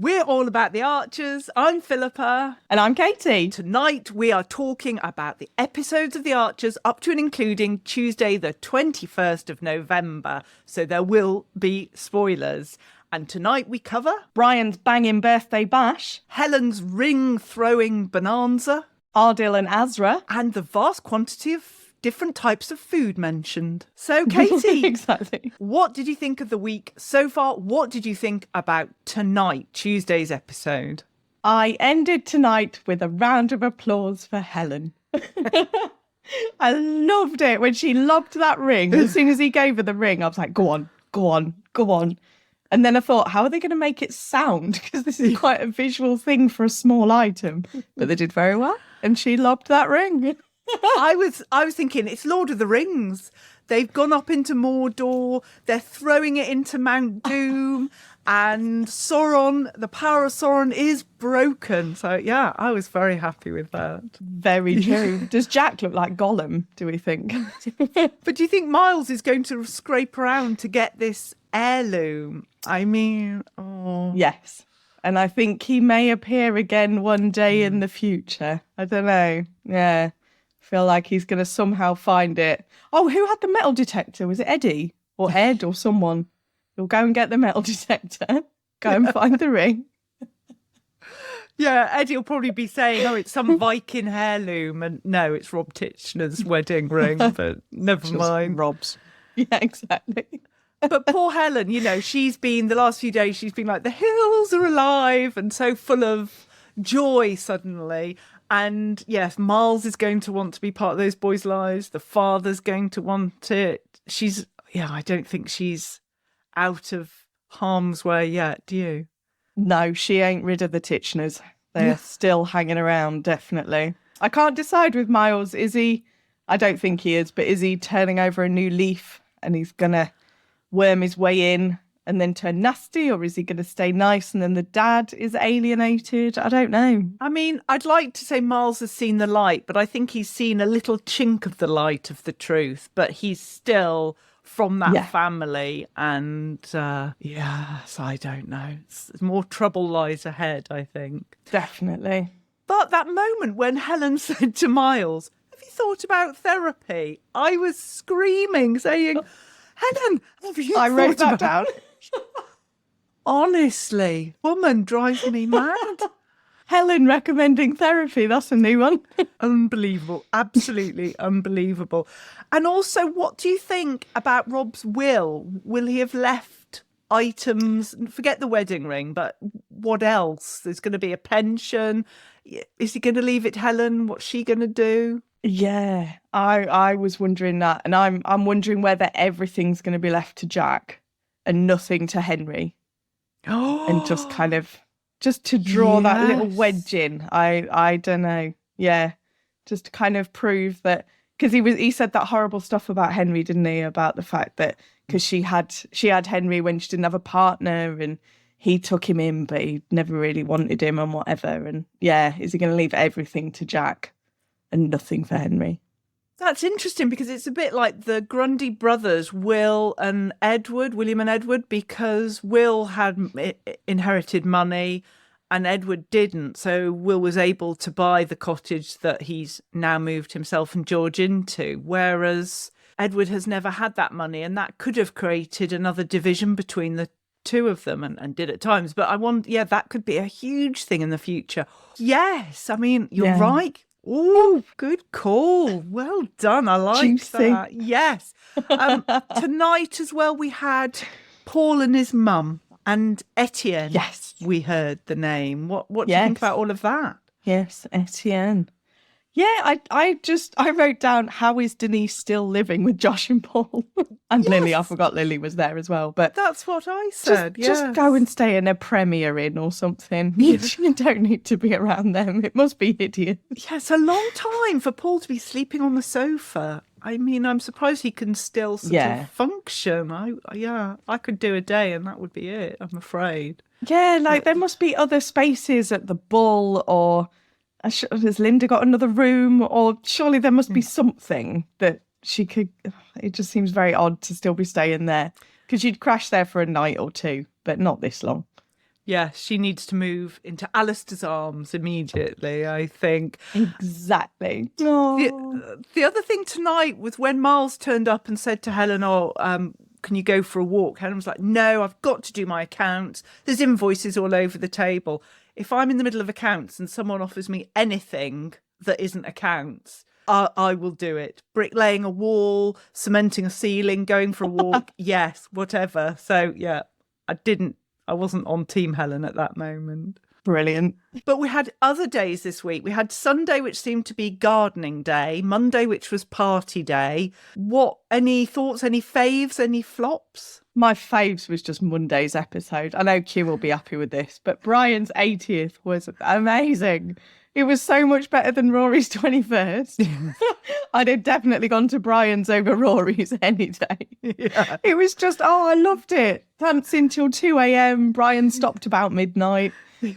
We're all about the Archers. I'm Philippa. And I'm Katie. Tonight we are talking about the episodes of the Archers up to and including Tuesday the 21st of November. So there will be spoilers. And tonight we cover Brian's banging birthday bash, Helen's ring-throwing bonanza, Adil and Azra, and the vast quantity of different types of food mentioned. So, Katie, exactly. What did you think of the week so far? What did you think about tonight, Tuesday's episode? I ended tonight with a round of applause for Helen. I loved it when she lobbed that ring. As soon as he gave her the ring, I was like, go on, go on, go on. And then I thought, how are they going to make it sound? Because this is quite a visual thing for a small item. But they did very well. And she lobbed that ring. I was thinking, it's Lord of the Rings. They've gone up into Mordor. They're throwing it into Mount Doom. And Sauron, the power of Sauron is broken. So, yeah, I was very happy with that. Very true. Does Jack look like Gollum, do we think? But do you think Miles is going to scrape around to get this heirloom? I mean, Yes. And I think he may appear again one day in the future. I don't know. Yeah. Feel like he's going to somehow find it. Oh, who had the metal detector? Was it Eddie or Ed or someone? He'll go and get the metal detector. Go and find the ring. Yeah, Eddie will probably be saying, oh, it's some Viking heirloom. And no, it's Rob Titchener's wedding ring, but never mind. Rob's. Yeah, exactly. But poor Helen, she's been, the last few days, she's been like, the hills are alive and so full of joy suddenly. And yes, Miles is going to want to be part of those boys' lives. The father's going to want it. I don't think she's out of harm's way yet, do you? No, she ain't rid of the Titcheners. They're still hanging around, definitely. I can't decide with Miles. Is he, I don't think he is, but is he turning over a new leaf and he's going to worm his way in and then turn nasty, or is he going to stay nice and then the dad is alienated? I don't know. I mean, I'd like to say Miles has seen the light, but I think he's seen a little chink of the light of the truth, but he's still from that family. And yes, I don't know. More trouble lies ahead, I think. Definitely. But that moment when Helen said to Miles, have you thought about therapy? I was screaming, saying, Helen, have you I wrote that down. Honestly, woman drives me mad. Helen recommending therapy. That's a new one. Unbelievable. Absolutely unbelievable. And also, what do you think about Rob's will? Will he have left items? Forget the wedding ring, but what else? There's going to be a pension. Is he going to leave it to Helen? What's she going to do? Yeah, I was wondering that. And I'm wondering whether everything's going to be left to Jack and nothing to Henry. And just kind of, just to draw that little wedge in. I don't know. Yeah, just to kind of prove that, because he said that horrible stuff about Henry, didn't he? About the fact that because she had Henry when she didn't have a partner and he took him in, but he never really wanted him and whatever. And yeah, is he going to leave everything to Jack and nothing for Henry? That's interesting because it's a bit like the Grundy brothers, William and Edward, because Will had inherited money and Edward didn't. So Will was able to buy the cottage that he's now moved himself and George into, whereas Edward has never had that money, and that could have created another division between the two of them and did at times. But I want, that could be a huge thing in the future. Yes, I mean, you're right. Oh, good call. Well done. I like that. Yes. Tonight as well, we had Paul and his mum and Etienne. Yes. We heard the name. What do you think about all of that? Yes, Etienne. Yeah, I wrote down, how is Denise still living with Josh and Paul? And Lily, I forgot Lily was there as well. But that's what I said. Just go and stay in a Premier Inn or something. You don't need to be around them. It must be hideous. Yes, a long time for Paul to be sleeping on the sofa. I mean, I'm surprised he can still sort of function. I could do a day and that would be it, I'm afraid. Yeah, like there must be other spaces at the Bull, or has Linda got another room? Or surely there must be something that she could... It just seems very odd to still be staying there, because you'd crash there for a night or two, but not this long. Yeah, she needs to move into Alistair's arms immediately, I think. Exactly. The other thing tonight was when Miles turned up and said to Helen, can you go for a walk? Helen was like, no, I've got to do my accounts. There's invoices all over the table. If I'm in the middle of accounts and someone offers me anything that isn't accounts, I will do it. Bricklaying a wall, cementing a ceiling, going for a walk. Yes, whatever. So yeah, I wasn't on Team Helen at that moment. Brilliant. But we had other days this week. We had Sunday, which seemed to be gardening day, Monday, which was party day. Any thoughts, any faves, any flops? My faves was just Monday's episode. I know Q will be happy with this, but Brian's 80th was amazing. It was so much better than Rory's 21st. I'd have definitely gone to Brian's over Rory's any day. Yeah. It was just, I loved it. Dancing till 2 a.m. Brian stopped about midnight.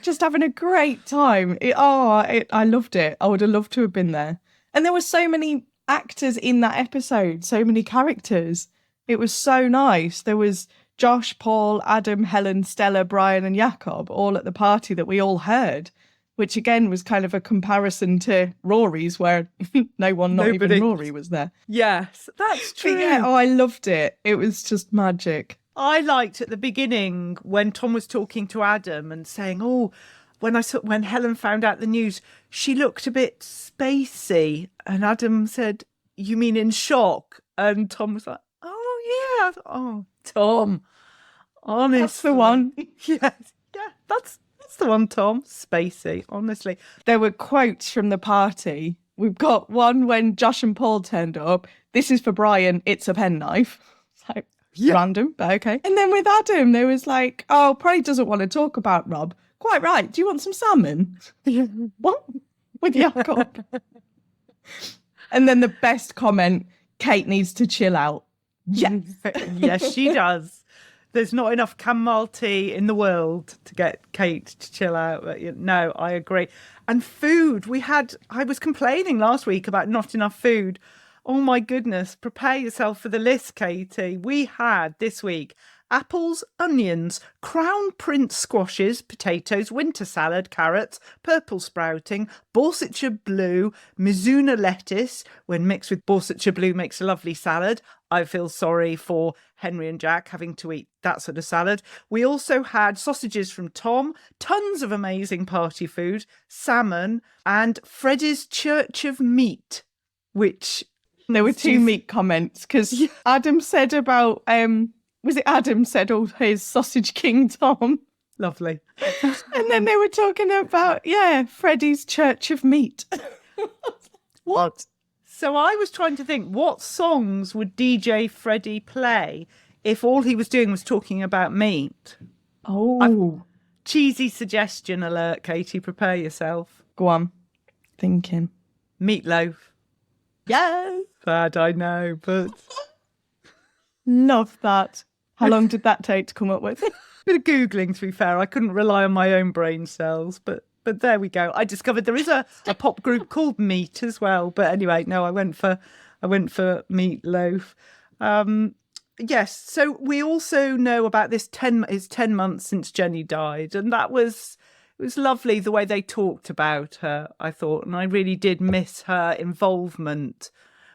Just having a great time. I loved it. I would have loved to have been there. And there were so many actors in that episode, so many characters. It was so nice. There was Josh, Paul, Adam, Helen, Stella, Brian and Jakob all at the party that we all heard, which again was kind of a comparison to Rory's where Nobody. Even Rory was there. Yes, that's true. But yeah, I loved it. It was just magic. I liked at the beginning when Tom was talking to Adam and saying, when Helen found out the news, she looked a bit spacey. And Adam said, you mean in shock? And Tom was like, oh, yeah. Oh, Tom, honestly. That's the one. Yes, yeah, that's the one, Tom. Spacey, honestly. There were quotes from the party. We've got one when Josh and Paul turned up. This is for Brian. It's a penknife. So random, but okay. And then with Adam, there was like, probably doesn't want to talk about Rob. Quite right. Do you want some salmon? What? With Jakob. And then the best comment, Kate needs to chill out. Yes. Yes, she does. There's not enough chamomile tea in the world to get Kate to chill out. But no, I agree. And food, I was complaining last week about not enough food. Oh my goodness, prepare yourself for the list, Katie. We had this week apples, onions, crown prince squashes, potatoes, winter salad, carrots, purple sprouting, Borsetshire blue, Mizuna lettuce, when mixed with Borsetshire blue makes a lovely salad. I feel sorry for Henry and Jack having to eat that sort of salad. We also had sausages from Tom, tons of amazing party food, salmon, and Freddie's Church of Meat, which... There were two meat comments because Adam said about, was it Adam said, his sausage king Tom? Lovely. And then they were talking about, Freddie's Church of Meat. What? So I was trying to think, what songs would DJ Freddie play if all he was doing was talking about meat? Cheesy suggestion alert, Katie, prepare yourself. Go on. Thinking. Meatloaf. Yes. Bad, I know, but... Love that. How long did that take to come up with? Bit of Googling, to be fair. I couldn't rely on my own brain cells, but there we go. I discovered there is a pop group called Meat as well. But anyway, no, I went for Meatloaf. Yes, so we also know about this 10 months since Jenny died, and it was lovely the way they talked about her, I thought, and I really did miss her involvement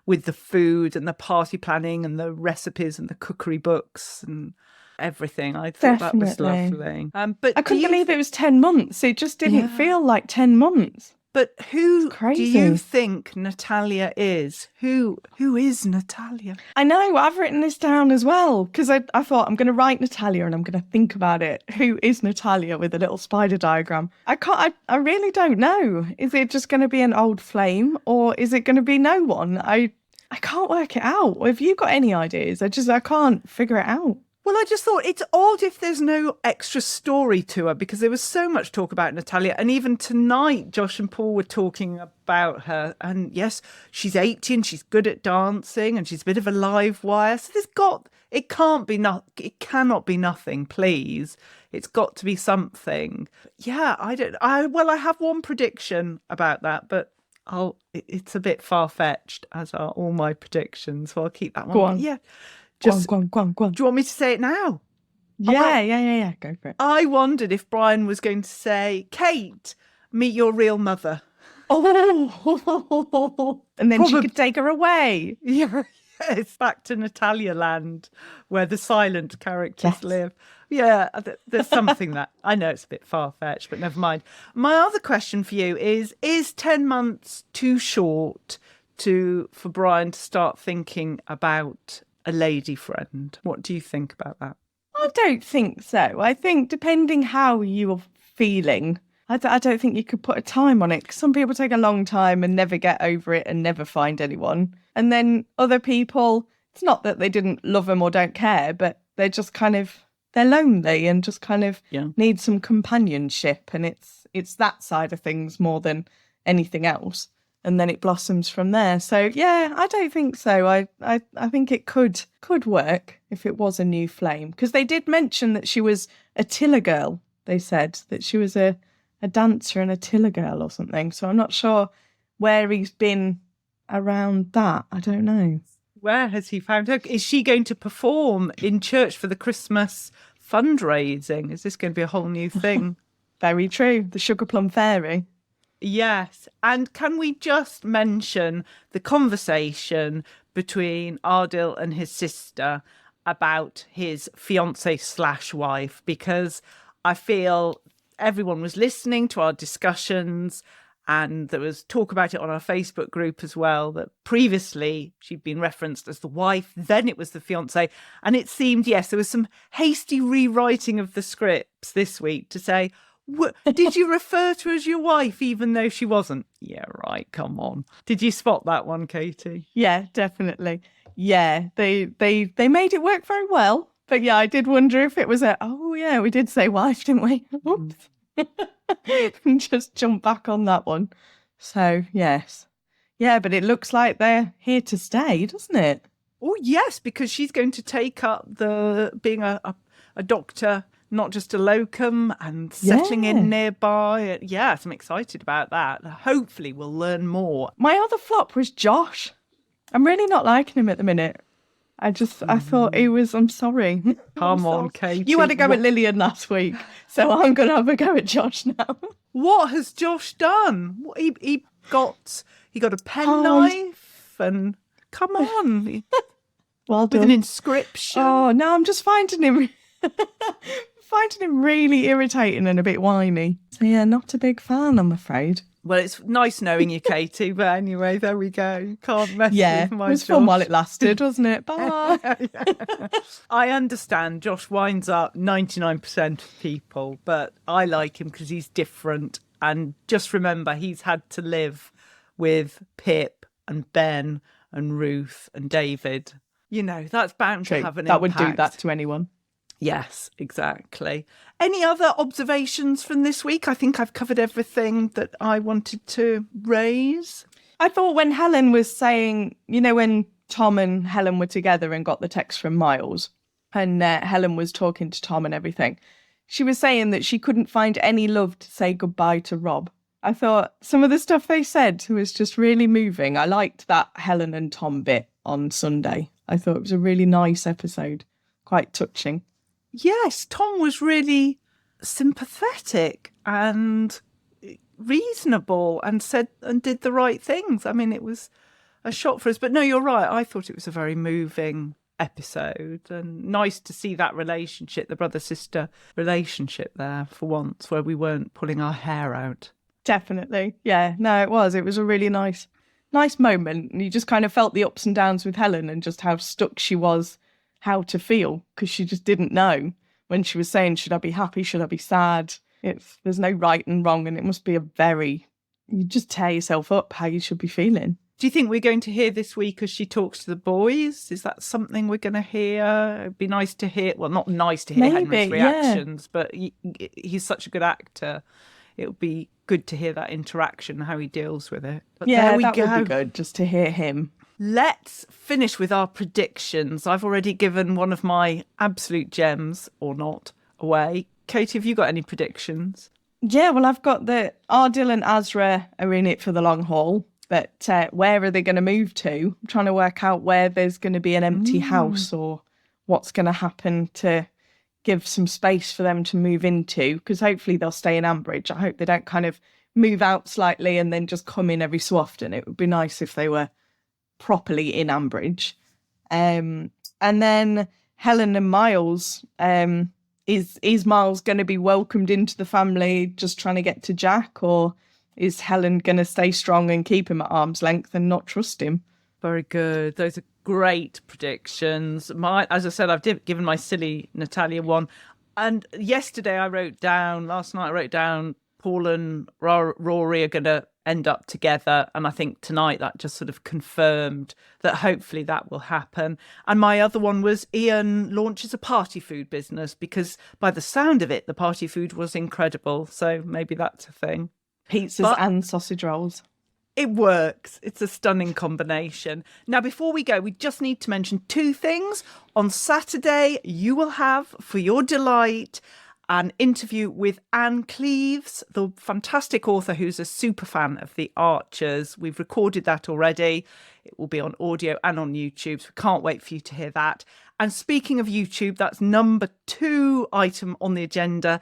with the food and the party planning and the recipes and the cookery books and everything. I thought that was lovely. But I couldn't believe it was 10 months. It just didn't feel like 10 months. But who do you think Natalia is? Who is Natalia? I know, I've written this down as well because I thought I'm going to write Natalia and I'm going to think about it. Who is Natalia with a little spider diagram? I really don't know. Is it just going to be an old flame or is it going to be no one? I can't work it out. Have you got any ideas? I can't figure it out. Well, I just thought it's odd if there's no extra story to her because there was so much talk about Natalia. And even tonight, Josh and Paul were talking about her. And yes, she's 80 and she's good at dancing and she's a bit of a live wire. So it cannot be nothing, please. It's got to be something. Yeah, I have one prediction about that, but it's a bit far-fetched, as are all my predictions. So I'll keep that one. Go on. Yeah. Go on. Do you want me to say it now? Yeah. Go for it. I wondered if Brian was going to say, Kate, meet your real mother. Oh, and then she could take her away. Yeah, it's back to Natalia land where the silent characters live. Yeah, there's something that I know it's a bit far-fetched, but never mind. My other question for you is 10 months too short for Brian to start thinking about a lady friend? What do you think about that? I don't think so. I think depending how you're feeling, I don't think you could put a time on it. 'Cause some people take a long time and never get over it and never find anyone. And then other people, it's not that they didn't love them or don't care, but they're just they're lonely and just need some companionship. And it's that side of things more than anything else. And then it blossoms from there. So yeah, I don't think so. I think it could work if it was a new flame. Because they did mention that she was a Tiller girl. They said that she was a dancer and a Tiller girl or something. So I'm not sure where he's been around that. I don't know. Where has he found her? Is she going to perform in church for the Christmas fundraising? Is this going to be a whole new thing? Very true. The Sugar Plum Fairy. Yes. And can we just mention the conversation between Adil and his sister about his fiancée/wife? Because I feel everyone was listening to our discussions, and there was talk about it on our Facebook group as well, that previously she'd been referenced as the wife, then it was the fiancé. And it seemed, yes, there was some hasty rewriting of the scripts this week to say, did you refer to her as your wife even though she wasn't? Yeah, right, come on. Did you spot that one, Katie? Yeah, definitely. Yeah, they made it work very well. But yeah, I did wonder if it was we did say wife, didn't we? Oops. And just jump back on that one. So, yes. Yeah, but it looks like they're here to stay, doesn't it? Oh, yes, because she's going to take up being a doctor, not just a locum, and settling in nearby. Yes, I'm excited about that. Hopefully we'll learn more. My other flop was Josh. I'm really not liking him at the minute. I thought he was, I'm sorry. Come on, Katie. You had a go at Lillian last week, so I'm going to have a go at Josh now. What has Josh done? He got a penknife and come on. Well done. With an inscription. Oh, no, I'm just finding him really irritating and a bit whiny. So yeah, not a big fan, I'm afraid. Well, it's nice knowing you, Katie. But anyway, there we go. Can't mess with my it was fun while it lasted, wasn't it? Bye. I understand Josh winds up 99% of people, but I like him because he's different. And just remember, he's had to live with Pip and Ben and Ruth and David. You know, that's bound to have an impact. That would do that to anyone. Yes, exactly. Any other observations from this week? I think I've covered everything that I wanted to raise. I thought when Helen was saying, when Tom and Helen were together and got the text from Miles, and Helen was talking to Tom and everything, she was saying that she couldn't find any love to say goodbye to Rob. I thought some of the stuff they said was just really moving. I liked that Helen and Tom bit on Sunday. I thought it was a really nice episode, quite touching. Yes, Tom was really sympathetic and reasonable and said and did the right things. I mean, it was a shock for us. But no, you're right. I thought it was a very moving episode and nice to see that relationship, the brother-sister relationship there for once, where we weren't pulling our hair out. Definitely. Yeah, no, it was. It was a really nice moment. And you just kind of felt the ups and downs with Helen and just how stuck she was how to feel, because she just didn't know when she was saying, should I be happy, should I be sad? There's no right and wrong, and it must be you just tear yourself up how you should be feeling. Do you think we're going to hear this week as she talks to the boys? Is that something we're going to hear? It'd be nice to hear, well, not nice to hear Henry's reactions, but he's such a good actor. It would be good to hear that interaction, how he deals with it. But that would be good, just to hear him. Let's finish with our predictions. I've already given one of my absolute gems, or not, away. Katie, have you got any predictions? Yeah, well, I've got that Adil and Azra are in it for the long haul, but where are they going to move to? I'm trying to work out where there's going to be an empty house or what's going to happen to give some space for them to move into, because hopefully they'll stay in Ambridge. I hope they don't kind of move out slightly and then just come in every so often. It would be nice if they were properly in Ambridge. And then Helen and Miles, is Miles going to be welcomed into the family just trying to get to Jack, or is Helen going to stay strong and keep him at arm's length and not trust him? Very good. Those are great predictions. As I said, I've given my silly Natalia one. And last night I wrote down Paul and Rory are going to end up together. And I think tonight that just sort of confirmed that hopefully that will happen. And my other one was Ian launches a party food business, because by the sound of it, the party food was incredible. So maybe that's a thing. Pizzas and sausage rolls. It works. It's a stunning combination. Now, before we go, we just need to mention two things. On Saturday, you will have, for your delight, an interview with Anne Cleeves, the fantastic author who's a super fan of The Archers. We've recorded that already. It will be on audio and on YouTube, so we can't wait for you to hear that. And speaking of YouTube, that's number 2 item on the agenda.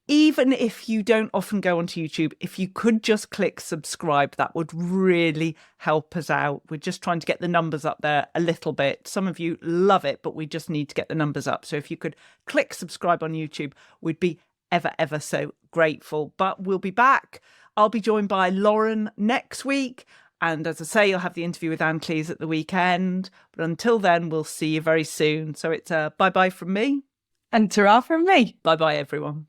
Even if you don't often go onto YouTube, if you could just click subscribe, that would really help us out. We're just trying to get the numbers up there a little bit. Some of you love it, but we just need to get the numbers up. So if you could click subscribe on YouTube, we'd be ever so grateful. But we'll be back. I'll be joined by Lauren next week. And as I say, you'll have the interview with Anne Cleeves at the weekend. But until then, we'll see you very soon. So it's a bye-bye from me. And ta-ra from me. Bye-bye, everyone.